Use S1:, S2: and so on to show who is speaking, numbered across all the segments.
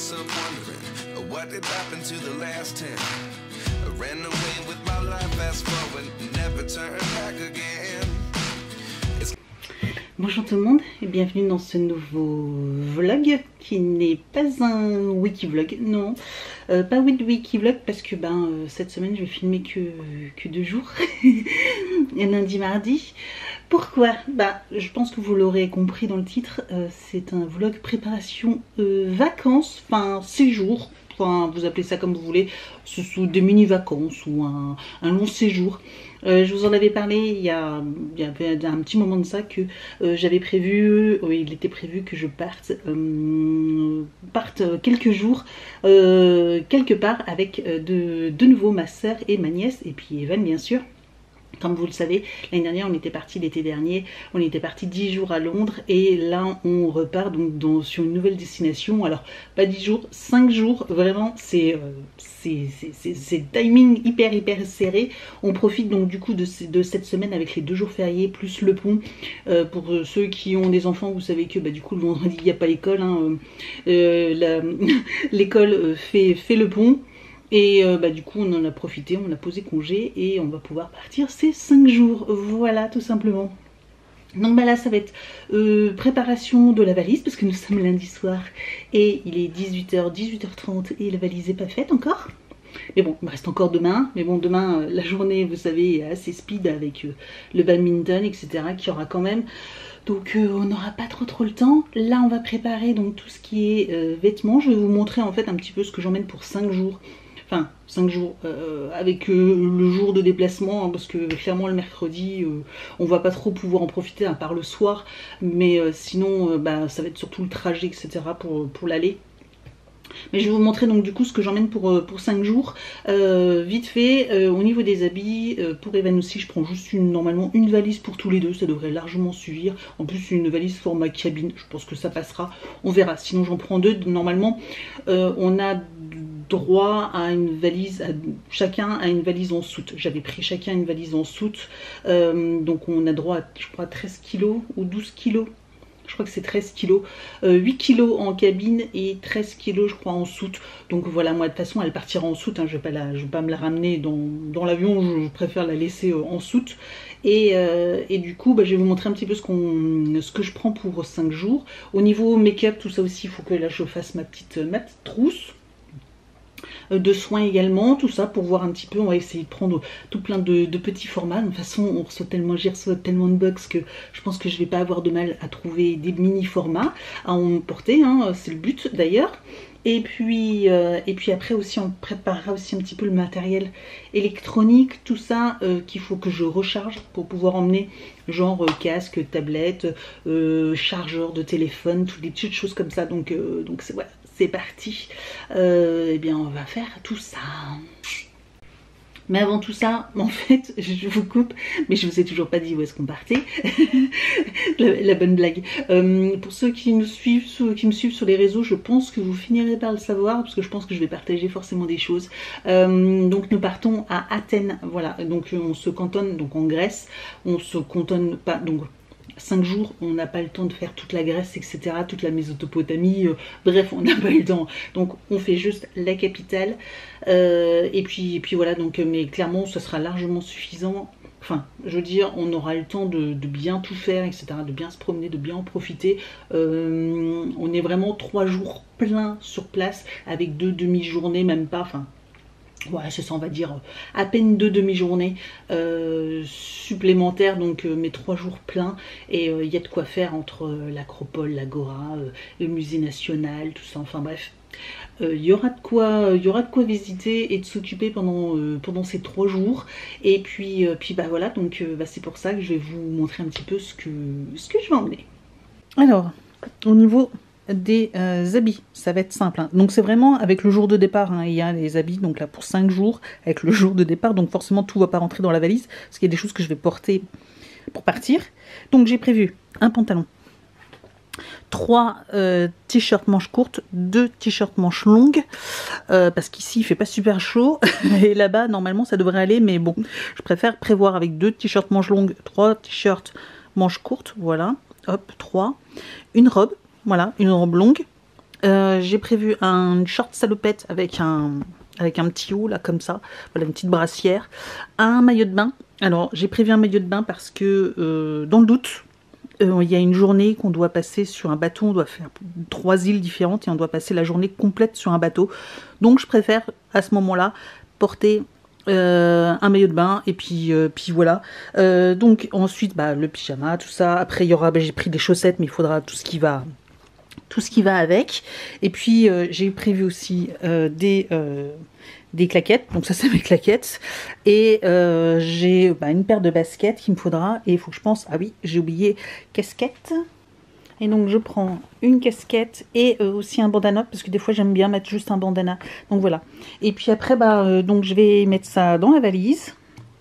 S1: myself wondering what did happen to the last 10. I ran away with my life, fast forward, never turn back again.
S2: Bonjour tout le monde et bienvenue dans ce nouveau vlog qui n'est pas un wiki vlog, non, pas wiki vlog parce que cette semaine je vais filmer que 2 jours, lundi, mardi. Pourquoi? Je pense que vous l'aurez compris dans le titre, c'est un vlog préparation vacances, enfin séjour, enfin vous appelez ça comme vous voulez, sous des mini-vacances ou un long séjour. Je vous en avais parlé il y avait un petit moment de ça que j'avais prévu, il était prévu que je parte quelques jours quelque part avec de nouveau ma soeur et ma nièce et puis Evan bien sûr. Comme vous le savez, l'année dernière on était parti, l'été dernier, on était parti 10 jours à Londres et là on repart donc sur une nouvelle destination. Alors pas 10 jours, 5 jours, vraiment c'est timing hyper serré. On profite donc du coup de cette semaine avec les 2 jours fériés plus le pont. Pour ceux qui ont des enfants, vous savez que du coup le vendredi il n'y a pas l'école, hein, l'école fait le pont. Et du coup on en a profité, on a posé congé et on va pouvoir partir ces 5 jours, voilà tout simplement. Donc là ça va être préparation de la valise parce que nous sommes lundi soir et il est 18h, 18h30 et la valise n'est pas faite encore. Mais bon, il me reste encore demain, mais bon demain la journée vous savez est assez speed avec le badminton etc qu'il y aura quand même. Donc on n'aura pas trop le temps. Là on va préparer donc tout ce qui est vêtements. Je vais vous montrer en fait un petit peu ce que j'emmène pour 5 jours. Enfin 5 jours avec le jour de déplacement hein, parce que clairement le mercredi on va pas trop pouvoir en profiter à part le soir. Mais sinon ça va être surtout le trajet etc pour l'aller. Mais je vais vous montrer donc du coup ce que j'emmène pour 5 jours. Vite fait, au niveau des habits, pour Evan aussi, je prends juste normalement une valise pour tous les deux, ça devrait largement suffire. En plus une valise format cabine, je pense que ça passera, on verra. Sinon j'en prends 2, normalement on a droit à une valise, chacun a une valise en soute. J'avais pris chacun une valise en soute, donc on a droit à je crois 13 kilos ou 12 kilos. Je crois que c'est 13 kilos, 8 kilos en cabine et 13 kilos je crois en soute. Donc voilà, moi de toute façon elle partira en soute, hein. Je vais pas me la ramener dans l'avion, je préfère la laisser en soute. Et du coup je vais vous montrer un petit peu ce que je prends pour 5 jours. Au niveau make-up, tout ça aussi, il faut que là je fasse ma petite trousse. De soins également, tout ça pour voir un petit peu. On va essayer de prendre tout plein de petits formats. De toute façon j'y reçois tellement de box que je pense que je vais pas avoir de mal à trouver des mini formats à emporter, hein, c'est le but d'ailleurs. Et puis après aussi on préparera aussi un petit peu le matériel électronique, tout ça qu'il faut que je recharge pour pouvoir emmener, genre casque, tablette, chargeur de téléphone, toutes des petites choses comme ça. Donc c'est voilà, c'est parti. Eh bien on va faire tout ça. Mais avant tout ça, en fait, je vous coupe, mais je vous ai toujours pas dit où est-ce qu'on partait. la bonne blague. Pour ceux qui me suivent sur les réseaux, je pense que vous finirez par le savoir, parce que je pense que je vais partager forcément des choses. Donc nous partons à Athènes, voilà. Donc on se cantonne donc en Grèce, on se cantonne pas donc. 5 jours, on n'a pas le temps de faire toute la Grèce, etc., toute la Mésopotamie, bref, on n'a pas le temps. Donc on fait juste la capitale, et puis voilà, donc, mais clairement, ce sera largement suffisant. Enfin, je veux dire, on aura le temps de bien tout faire, etc., de bien se promener, de bien en profiter. On est vraiment 3 jours pleins sur place, avec 2 demi-journées, même pas, enfin... Ouais, c'est ça, on va dire à peine 2 demi-journées supplémentaires, donc mes 3 jours pleins. Et il y a de quoi faire entre l'Acropole, l'Agora, le musée national, tout ça, enfin bref. Il y aura de quoi visiter et de s'occuper pendant ces 3 jours. Et puis voilà, donc c'est pour ça que je vais vous montrer un petit peu ce que je vais emmener. Alors, au niveau des habits, ça va être simple, hein. Donc c'est vraiment avec le jour de départ, hein. Il y a les habits donc là pour 5 jours avec le jour de départ, donc forcément tout va pas rentrer dans la valise parce qu'il y a des choses que je vais porter pour partir. Donc j'ai prévu un pantalon, 3 t-shirts manches courtes, 2 t-shirts manches longues, parce qu'ici il fait pas super chaud et là-bas normalement ça devrait aller, mais bon, je préfère prévoir avec 2 t-shirts manches longues, 3 t-shirts manches courtes, voilà, hop, 3, une robe, voilà, une robe longue, J'ai prévu un short salopette avec un petit haut là comme ça, voilà, une petite brassière, un maillot de bain. Alors j'ai prévu un maillot de bain parce que dans le doute, il y a une journée qu'on doit passer sur un bateau, on doit faire 3 îles différentes et on doit passer la journée complète sur un bateau. Donc je préfère à ce moment-là porter un maillot de bain et puis voilà. Donc ensuite le pyjama, tout ça. Après il y aura, j'ai pris des chaussettes, mais il faudra tout ce qui va avec. Et puis j'ai prévu aussi des claquettes, donc ça c'est mes claquettes, et j'ai une paire de baskets qu'il me faudra, et il faut que je pense, ah oui j'ai oublié, casquette, et donc je prends une casquette et aussi un bandana, parce que des fois j'aime bien mettre juste un bandana, donc voilà. Et puis après donc je vais mettre ça dans la valise,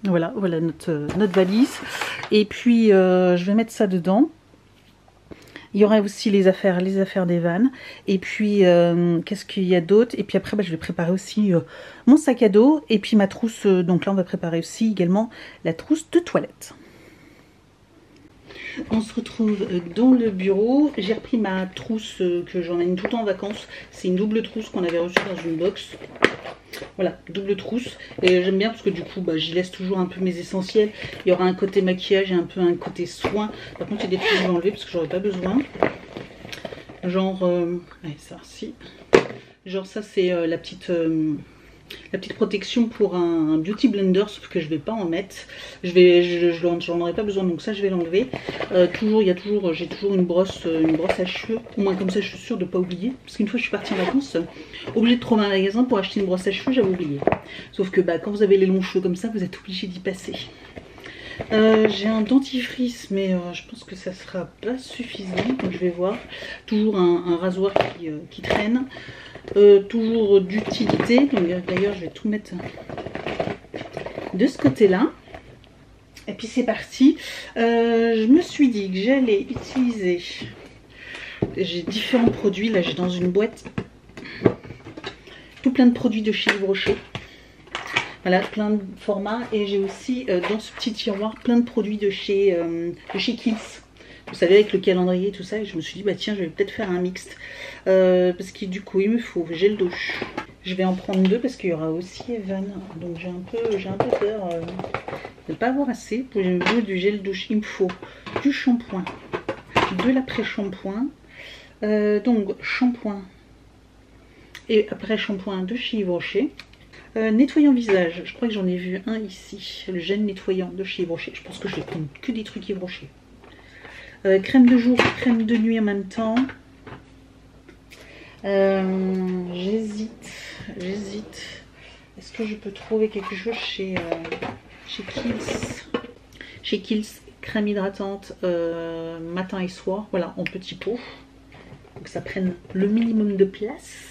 S2: voilà notre valise, et puis je vais mettre ça dedans. Il y aura aussi les affaires des vannes. Et puis, qu'est-ce qu'il y a d'autre? Et puis après, je vais préparer aussi mon sac à dos. Et puis ma trousse. Donc là, on va préparer aussi également la trousse de toilette. On se retrouve dans le bureau. J'ai repris ma trousse que j'emmène tout le temps en vacances. C'est une double trousse qu'on avait reçue dans une box. Voilà, double trousse. Et j'aime bien parce que du coup, j'y laisse toujours un peu mes essentiels. Il y aura un côté maquillage et un peu un côté soin. Par contre, il y a des trucs que je vais enlever parce que j'aurais pas besoin. Genre, allez, ça, si. Genre ça, c'est la petite protection pour un beauty blender, sauf que je vais pas en mettre. J'en aurai pas besoin, donc ça je vais l'enlever. J'ai toujours une brosse à cheveux. Au moins comme ça je suis sûre de pas oublier. Parce qu'une fois je suis partie en vacances, obligée de trouver un magasin pour acheter une brosse à cheveux, j'avais oublié. Sauf que quand vous avez les longs cheveux comme ça, vous êtes obligé d'y passer. J'ai un dentifrice, mais je pense que ça sera pas suffisant, donc je vais voir. Toujours un rasoir qui traîne. Toujours d'utilité, donc d'ailleurs je vais tout mettre de ce côté là, et puis c'est parti. Je me suis dit que j'allais utiliser, j'ai différents produits, là j'ai dans une boîte tout plein de produits de chez Yves Rocher, voilà, plein de formats, et j'ai aussi dans ce petit tiroir plein de produits de chez Kiehl's. Vous savez, avec le calendrier et tout ça, et je me suis dit, tiens, je vais peut-être faire un mixte. Parce que du coup, il me faut gel douche. Je vais en prendre 2 parce qu'il y aura aussi Evan. Donc j'ai un peu peur de ne pas avoir assez. Pour du gel douche, il me faut du shampoing, de l'après-shampoing. Donc shampoing et après-shampoing de chez Yves Rocher. Nettoyant visage, je crois que j'en ai vu un ici. Le gel nettoyant de chez Yves Rocher. Je pense que je vais prendre que des trucs Yves Rocher. Crème de jour, crème de nuit en même temps. J'hésite. Est-ce que je peux trouver quelque chose chez Kiehl's? Chez Kiehl's, crème hydratante matin et soir. Voilà, en petit pot. Donc que ça prenne le minimum de place.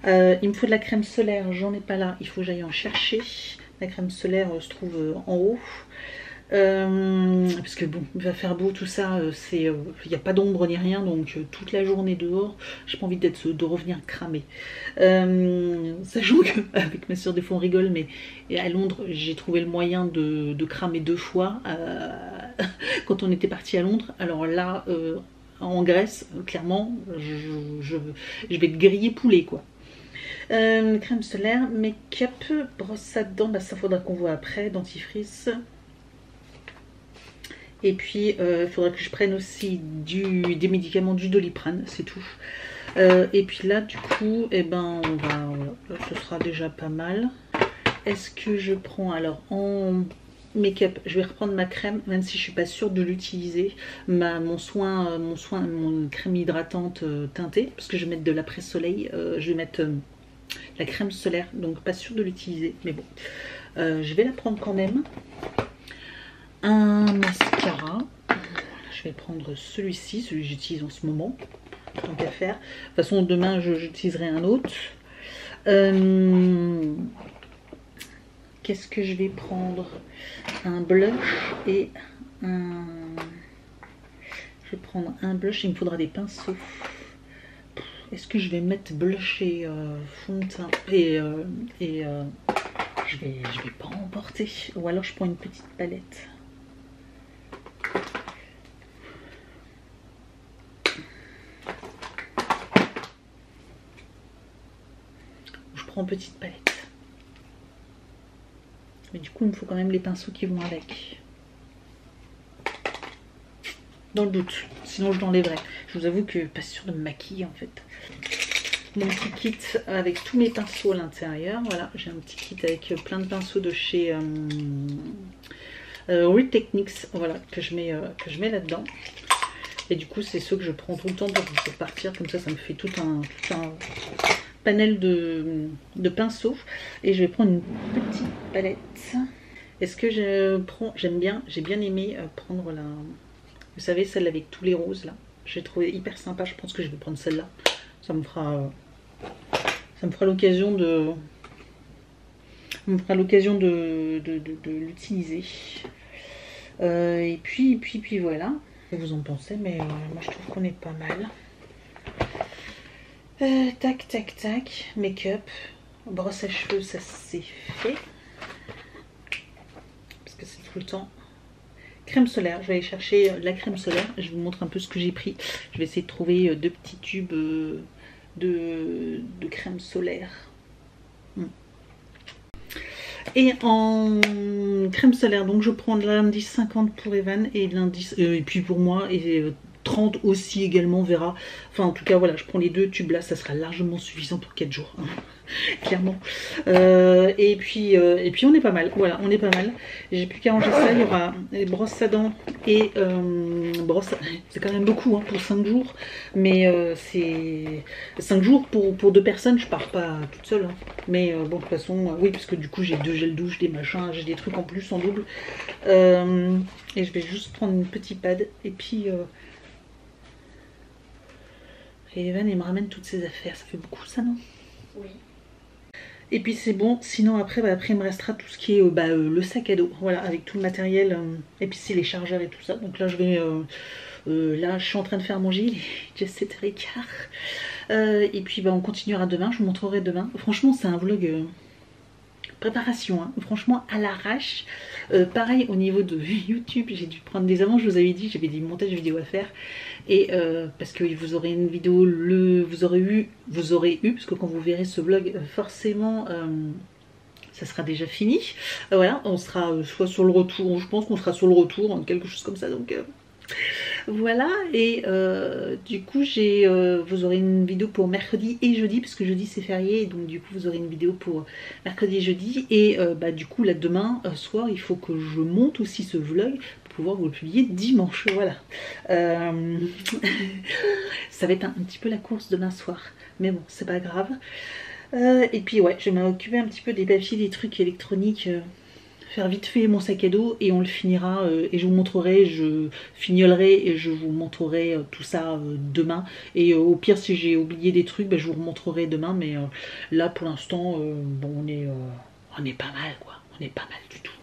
S2: Il me faut de la crème solaire. J'en ai pas là. Il faut que j'aille en chercher. La crème solaire se trouve en haut. Parce que bon, il va faire beau, tout ça, il n'y a pas d'ombre ni rien, donc toute la journée dehors, j'ai pas envie de revenir cramer. Sachant qu'avec ma soeur, des fois on rigole, mais à Londres, j'ai trouvé le moyen de cramer 2 fois quand on était parti à Londres. Alors là, en Grèce, clairement, je vais te griller poulet, quoi. Crème solaire, make-up, brosse à dents, ça faudra qu'on voit après, dentifrice. Et puis il faudra que je prenne aussi des médicaments, du Doliprane, c'est tout. Et puis là du coup, ce sera déjà pas mal. Est-ce que je prends alors en make-up, je vais reprendre ma crème, même si je suis pas sûre de l'utiliser, mon crème hydratante teintée, parce que je vais mettre de l'après-soleil, je vais mettre la crème solaire, donc pas sûre de l'utiliser, mais bon, je vais la prendre quand même. Un mascara, je vais prendre celui-ci, celui que j'utilise en ce moment, tant qu'à faire. De toute façon, demain, j'utiliserai un autre. Qu'est-ce que je vais prendre? Un blush et un... Je vais prendre un blush, il me faudra des pinceaux. Est-ce que je vais mettre blush et fond de teint et je vais pas en porter. Ou alors je prends une petite palette. prends en petite palette. Mais du coup, il me faut quand même les pinceaux qui vont avec. Dans le doute, sinon je l'enlèverai. Je vous avoue que pas sûre de me maquiller en fait. Mon petit kit avec tous mes pinceaux à l'intérieur. Voilà, j'ai un petit kit avec plein de pinceaux de chez Real Techniques, voilà, que je mets là-dedans. Et du coup, c'est ceux que je prends tout le temps pour partir. Comme ça, ça me fait tout un panel de pinceaux. Et je vais prendre une petite palette. Est-ce que je prends... J'ai bien aimé prendre la... Vous savez, celle avec tous les roses là. J'ai trouvé hyper sympa. Je pense que je vais prendre celle-là. Ça me fera l'occasion de... l'utiliser. Et puis voilà. Vous en pensez, mais moi je trouve qu'on est pas mal. Tac, tac, tac. Make-up. Brosse à cheveux, ça c'est fait. Parce que c'est tout le temps. Crème solaire. Je vais aller chercher de la crème solaire. Je vous montre un peu ce que j'ai pris. Je vais essayer de trouver 2 petits tubes de crème solaire. Et en crème solaire, donc je prends de l'indice 50 pour Evan et l'indice et puis pour moi et 30 aussi également, on verra. Enfin en tout cas voilà, je prends les 2 tubes là, ça sera largement suffisant pour 4 jours, hein, clairement. Et puis on est pas mal, voilà, on est pas mal. J'ai plus qu'à ranger ça, il y aura les brosses à dents et c'est quand même beaucoup hein, pour 5 jours. Mais c'est 5 jours pour 2 personnes, je pars pas toute seule. Hein. Mais bon, de toute façon, oui, parce que du coup j'ai 2 gels douche, des machins, j'ai des trucs en plus en double. Et je vais juste prendre une petite pad et puis... Et Evan, il me ramène toutes ses affaires. Ça fait beaucoup, ça, non? Oui. Et puis, c'est bon. Sinon, après, il me restera tout ce qui est le sac à dos. Voilà, avec tout le matériel. Et puis, c'est les chargeurs et tout ça. Donc là, je vais... là, je suis en train de faire manger. Il est déjà 7h15. Et puis, on continuera demain. Je vous montrerai demain. Franchement, c'est un vlog... préparation, hein. Franchement à l'arrache. Pareil au niveau de YouTube, j'ai dû prendre des avances, je vous avais dit, j'avais des montages vidéo à faire. Et parce que vous aurez une vidéo, vous aurez eu, parce que quand vous verrez ce vlog, forcément ça sera déjà fini. Voilà, on sera soit sur le retour, je pense qu'on sera sur le retour, quelque chose comme ça, donc... Voilà, et du coup vous aurez une vidéo pour mercredi et jeudi, parce que jeudi c'est férié, donc du coup vous aurez une vidéo pour mercredi et jeudi. Et du coup là demain soir il faut que je monte aussi ce vlog pour pouvoir vous le publier dimanche. Voilà. Ça va être un petit peu la course demain soir, mais bon c'est pas grave. Et puis ouais, je vais m'occuper un petit peu des papiers, des trucs électroniques, faire vite fait mon sac à dos et on le finira et je vous montrerai, je fignolerai et je vous montrerai tout ça demain. Et au pire si j'ai oublié des trucs, je vous remontrerai demain, mais là pour l'instant bon, on est pas mal quoi, on est pas mal du tout.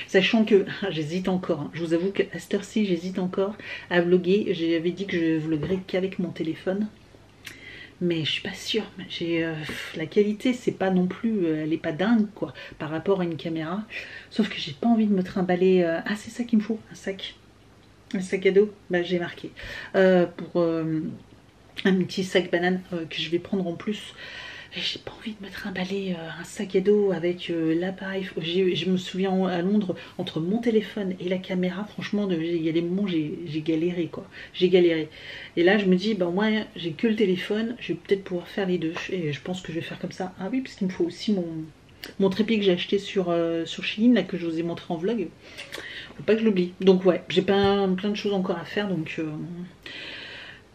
S2: Sachant que j'hésite encore, hein. Je vous avoue qu'à cette heure-ci j'hésite encore à vlogger. J'avais dit que je vloggerais qu'avec mon téléphone. Mais je suis pas sûre, la qualité c'est pas non plus, elle est pas dingue quoi par rapport à une caméra, sauf que j'ai pas envie de me trimballer, ah c'est ça qu'il me faut, un sac à dos, j'ai marqué, pour un petit sac banane que je vais prendre en plus. J'ai pas envie de me trimballer un sac à dos avec l'appareil. Je me souviens à Londres, entre mon téléphone et la caméra, franchement, il y a des moments où j'ai galéré quoi. J'ai galéré. Et là, je me dis, moi, j'ai que le téléphone, je vais peut-être pouvoir faire les deux. Et je pense que je vais faire comme ça. Ah oui, parce qu'il me faut aussi mon trépied que j'ai acheté sur Shein, là, que je vous ai montré en vlog. Faut pas que je l'oublie. Donc ouais, j'ai plein de choses encore à faire, donc...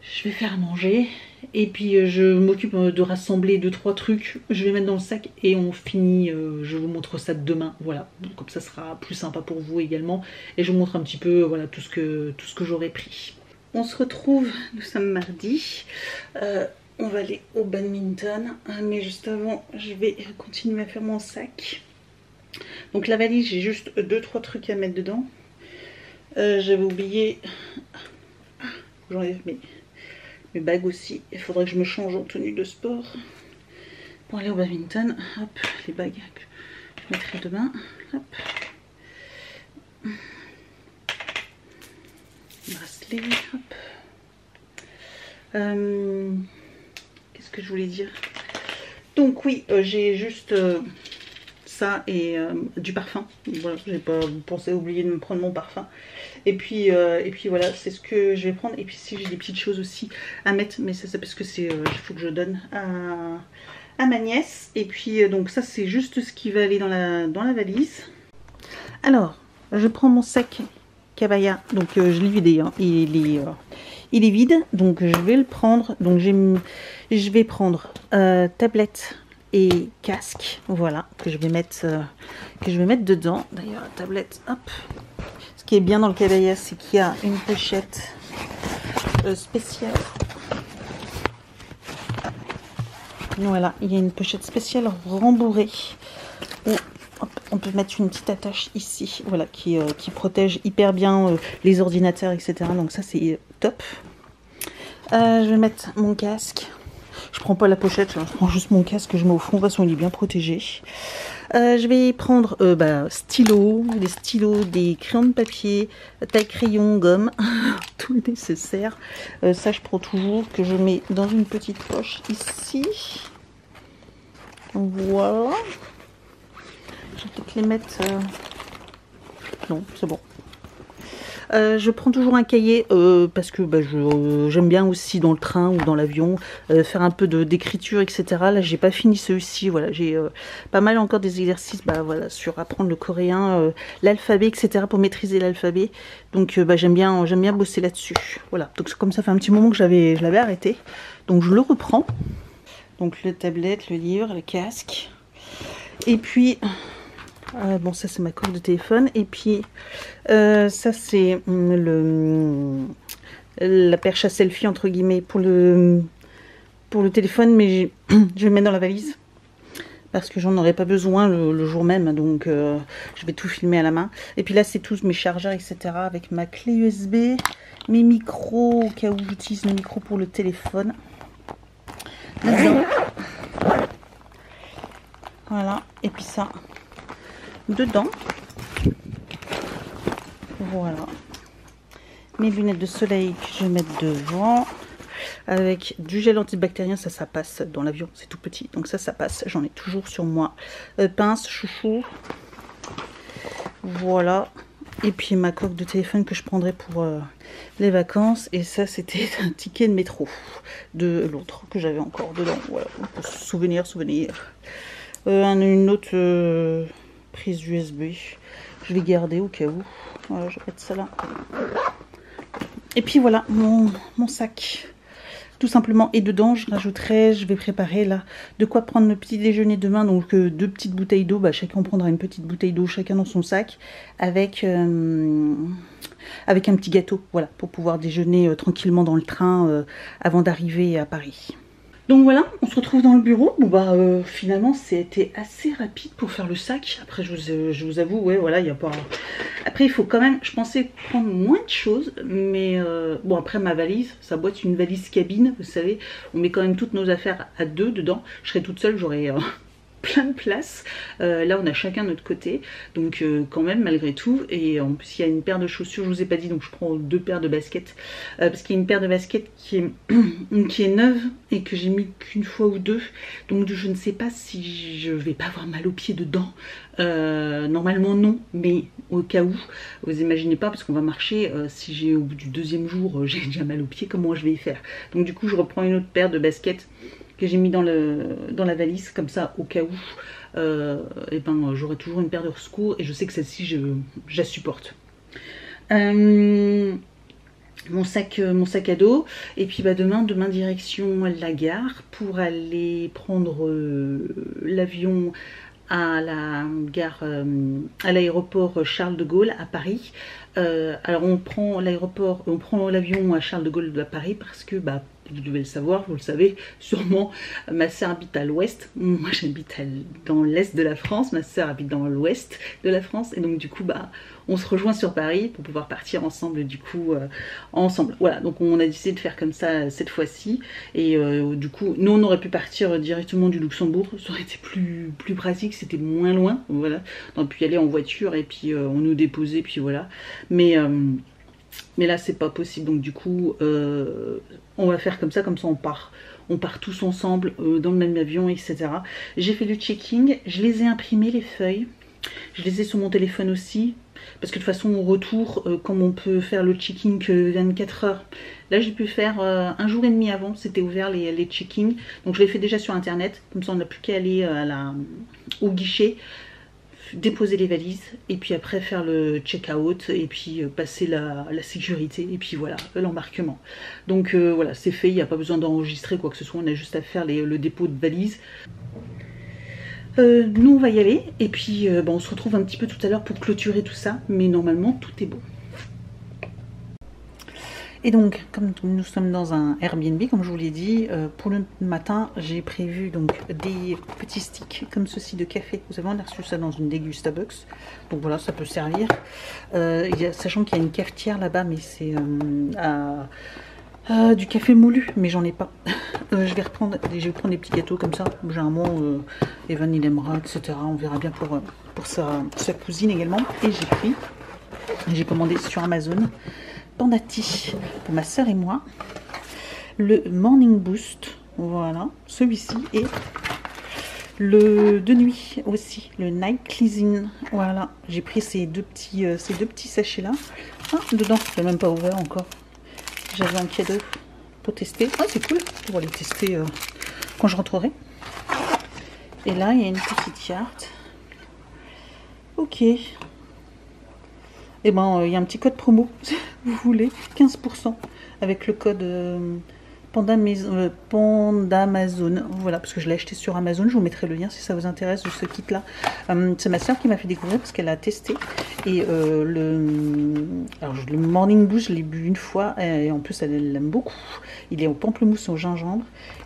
S2: je vais faire à manger et puis je m'occupe de rassembler 2-3 trucs, je vais mettre dans le sac et on finit, je vous montre ça demain, voilà, comme ça sera plus sympa pour vous également et je vous montre un petit peu voilà tout ce que j'aurai pris. On se retrouve, nous sommes mardi, on va aller au badminton, mais juste avant je vais continuer à faire mon sac. Donc la valise, j'ai juste 2-3 trucs à mettre dedans. J'avais oublié, j'enlève mes bagues aussi. Il faudrait que je me change en tenue de sport pour aller au badminton. Hop, les bagues que je mettrai demain. Hop. Bracelet. Hop. Qu'est-ce que je voulais dire? Donc oui, j'ai juste ça et du parfum. Voilà, j'ai pas pensé oublier de me prendre mon parfum. Et puis voilà, c'est ce que je vais prendre. Et puis si j'ai des petites choses aussi à mettre, mais ça c'est parce que c'est il faut que je donne à ma nièce. Et puis donc ça c'est juste ce qui va aller dans la valise. Alors, je prends mon sac Cabaya. Donc je l'ai vidé, hein. Il est vide, donc je vais le prendre. Donc je vais prendre tablette et casque, voilà, que je vais mettre dedans. D'ailleurs la tablette, hop. Ce qui est bien dans le Cabaya, c'est qu'il y a une pochette spéciale. Voilà, il y a une pochette spéciale rembourrée où on peut mettre une petite attache ici, voilà, qui protège hyper bien les ordinateurs, etc. Donc ça c'est top. Je vais mettre mon casque. Je prends pas la pochette, je prends juste mon casque, je mets au fond, de toute façon il est bien protégé. Je vais prendre stylo, des stylos, des crayons de papier, taille crayon, gomme, tout le nécessaire. Ça je prends toujours, que je mets dans une petite poche ici. Voilà. Je vais peut-être les mettre... Non, c'est bon. Je prends toujours un cahier parce que j'aime bien aussi dans le train ou dans l'avion faire un peu d'écriture, etc. Là, j'ai pas fini ceux-ci. Voilà, j'ai pas mal encore des exercices voilà, sur apprendre le coréen, l'alphabet, etc. pour maîtriser l'alphabet. Donc, j'aime bien bosser là-dessus. Voilà, donc comme ça fait un petit moment que je l'avais arrêté. Donc, je le reprends. Donc, le tablette, le livre, le casque. Et puis... bon, ça c'est ma coque de téléphone. Et puis ça c'est la perche à selfie entre guillemets pour le téléphone, mais je vais le mettre dans la valise parce que j'en aurai pas besoin le jour même, donc je vais tout filmer à la main. Et puis là c'est tous mes chargeurs, etc. avec ma clé USB, mes micros au cas où j'utilise le micro pour le téléphone. Là-dedans. Voilà, et puis ça dedans. Voilà. Mes lunettes de soleil que je vais mettre devant. Avec du gel antibactérien, ça passe dans l'avion, c'est tout petit. Donc ça passe, j'en ai toujours sur moi. Pince, chouchou. Voilà. Et puis ma coque de téléphone que je prendrai pour les vacances. Et ça, c'était un ticket de métro de l'autre que j'avais encore dedans. Voilà, pour souvenir. Une autre... prise USB, je vais garder au cas où. Voilà, je vais mettre ça là. Et puis voilà mon sac, tout simplement. Et dedans je vais préparer là de quoi prendre le petit déjeuner demain. Donc 2 petites bouteilles d'eau, chacun prendra une petite bouteille d'eau chacun dans son sac, avec un petit gâteau, voilà, pour pouvoir déjeuner tranquillement dans le train avant d'arriver à Paris. Donc voilà, on se retrouve dans le bureau. Bon finalement c'était assez rapide pour faire le sac. Après je vous avoue, ouais voilà, il y a pas... Après il faut quand même, je pensais prendre moins de choses, mais bon après ma valise, sa boîte une valise cabine, vous savez, on met quand même toutes nos affaires à 2 dedans. Je serais toute seule, j'aurais plein de place. Là on a chacun notre côté, donc quand même malgré tout. Et en plus il y a une paire de chaussures, je vous ai pas dit, donc je prends 2 paires de baskets parce qu'il y a une paire de baskets qui est neuve et que j'ai mis qu'une fois ou 2, donc je ne sais pas si je vais pas avoir mal aux pieds dedans. Normalement non, mais au cas où, vous imaginez pas, parce qu'on va marcher, si j'ai au bout du 2e jour j'ai déjà mal aux pieds, comment je vais y faire? Donc du coup je reprends une autre paire de baskets que j'ai mis dans la valise, comme ça au cas où j'aurai toujours une paire de secours, et je sais que celle-ci je la supporte. Mon sac à dos. Et puis demain direction la gare pour aller prendre l'avion à la gare, à l'aéroport Charles de Gaulle à Paris. Alors on prend l'avion à Charles de Gaulle à Paris parce que vous devez le savoir, vous le savez sûrement, ma soeur habite à l'ouest, moi j'habite dans l'est de la France, ma soeur habite dans l'ouest de la France, et donc du coup on se rejoint sur Paris pour pouvoir partir ensemble ensemble. Voilà, donc on a décidé de faire comme ça cette fois-ci, et du coup nous on aurait pu partir directement du Luxembourg, ça aurait été plus pratique, c'était moins loin, voilà, on a pu y aller en voiture et puis on nous déposait, puis voilà, mais là c'est pas possible, donc du coup on va faire comme ça on part on part tous ensemble dans le même avion, etc. J'ai fait le checking, je les ai imprimés les feuilles, je les ai sur mon téléphone aussi, parce que de toute façon au retour, comme on peut faire le checking que 24 heures, là j'ai pu faire un jour et demi avant, c'était ouvert les checkings, donc je l'ai fait déjà sur internet, comme ça on n'a plus qu'à aller au guichet, déposer les valises et puis après faire le check-out et puis passer la sécurité et puis voilà l'embarquement. Donc voilà, c'est fait, il n'y a pas besoin d'enregistrer quoi que ce soit, on a juste à faire le dépôt de valises. Nous on va y aller et puis on se retrouve un petit peu tout à l'heure pour clôturer tout ça, mais normalement tout est bon. Et donc, comme nous sommes dans un Airbnb, comme je vous l'ai dit, pour le matin, j'ai prévu donc des petits sticks comme ceci de café. Vous savez, on a reçu ça dans une Degustabox. Donc voilà, ça peut servir. Sachant qu'il y a une cafetière là-bas, mais c'est du café moulu, mais j'en ai pas. Je vais prendre des petits gâteaux comme ça. Généralement, Evan il aimera, etc. On verra bien pour sa cousine également. Et j'ai commandé sur Amazon Pandati pour ma soeur et moi, le Morning Boost, voilà, celui-ci, et le de nuit aussi, le Night Cleansing, voilà, j'ai pris ces deux petits sachets là. Ah, dedans, je l'ai même pas ouvert encore, j'avais un cadeau pour tester. Ah, c'est cool, pour aller tester quand je rentrerai. Et là il y a une petite carte, ok. Et ben il y a un petit code promo, si vous voulez, 15% avec le code Pandamazon. Voilà, parce que je l'ai acheté sur Amazon, je vous mettrai le lien si ça vous intéresse de ce kit là. C'est ma soeur qui m'a fait découvrir parce qu'elle a testé. Et le Morning Boost, je l'ai bu une fois et en plus elle l'aime beaucoup. Il est au pamplemousse au gingembre.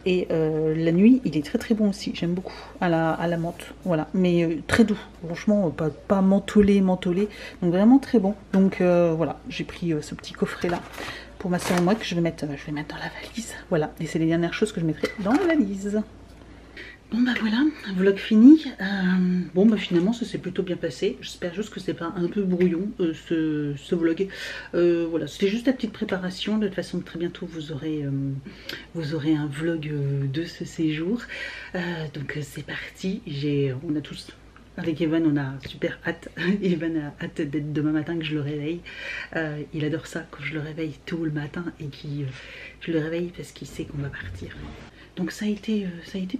S2: Et la nuit, il est très très bon aussi. J'aime beaucoup à la menthe. Voilà, mais très doux. Franchement, pas mentholé. Donc vraiment très bon. Donc voilà, j'ai pris ce petit coffret là pour ma soeur et moi que je vais mettre dans la valise. Voilà, et c'est les dernières choses que je mettrai dans la valise. Bon bah voilà, vlog fini. Bon bah finalement ça s'est plutôt bien passé. J'espère juste que c'est pas un peu brouillon ce vlog. Voilà, c'était juste la petite préparation. De toute façon très bientôt vous aurez un vlog de ce séjour. Donc c'est parti. On a tous, avec Evan, on a super hâte. Evan a hâte d'être demain matin que je le réveille. Il adore ça quand je le réveille tôt le matin et je le réveille parce qu'il sait qu'on va partir. Donc ça a été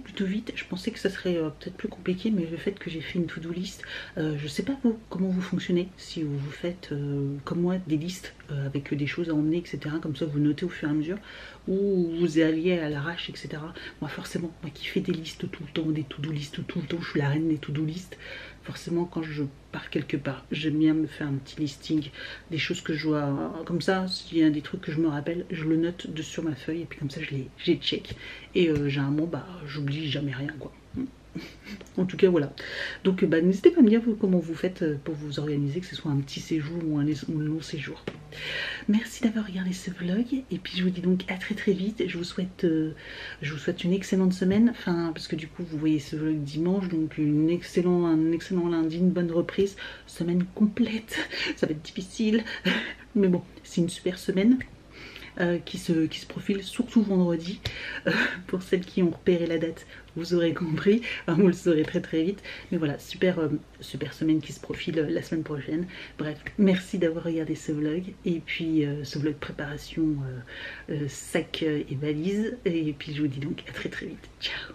S2: plutôt vite. Je pensais que ça serait peut-être plus compliqué, mais le fait que j'ai fait une to-do list, je sais pas vous, comment vous fonctionnez, si vous faites comme moi des listes avec des choses à emmener, etc. Comme ça vous notez au fur et à mesure, ou vous alliez à l'arrache, etc. Moi forcément, moi qui fais des listes tout le temps, des to-do list tout le temps, je suis la reine des to-do list. Forcément quand je pars quelque part, j'aime bien me faire un petit listing des choses que je dois, comme ça s'il y a des trucs que je me rappelle, je le note sur ma feuille et puis comme ça je les check et généralement bah j'oublie jamais rien quoi. En tout cas voilà, donc bah, n'hésitez pas à me dire comment vous faites pour vous organiser, que ce soit un petit séjour ou un long séjour. Merci d'avoir regardé ce vlog et puis je vous dis donc à très très vite. Je vous souhaite une excellente semaine, enfin parce que du coup vous voyez ce vlog dimanche, donc un excellent lundi, une bonne reprise, semaine complète. Ça va être difficile mais bon c'est une super semaine. Qui se profile surtout vendredi. Pour celles qui ont repéré la date, vous aurez compris, enfin, vous le saurez très très vite. Mais voilà, super semaine qui se profile la semaine prochaine. Bref, merci d'avoir regardé ce vlog. Et puis ce vlog préparation sac et valise. Et puis je vous dis donc à très très vite. Ciao.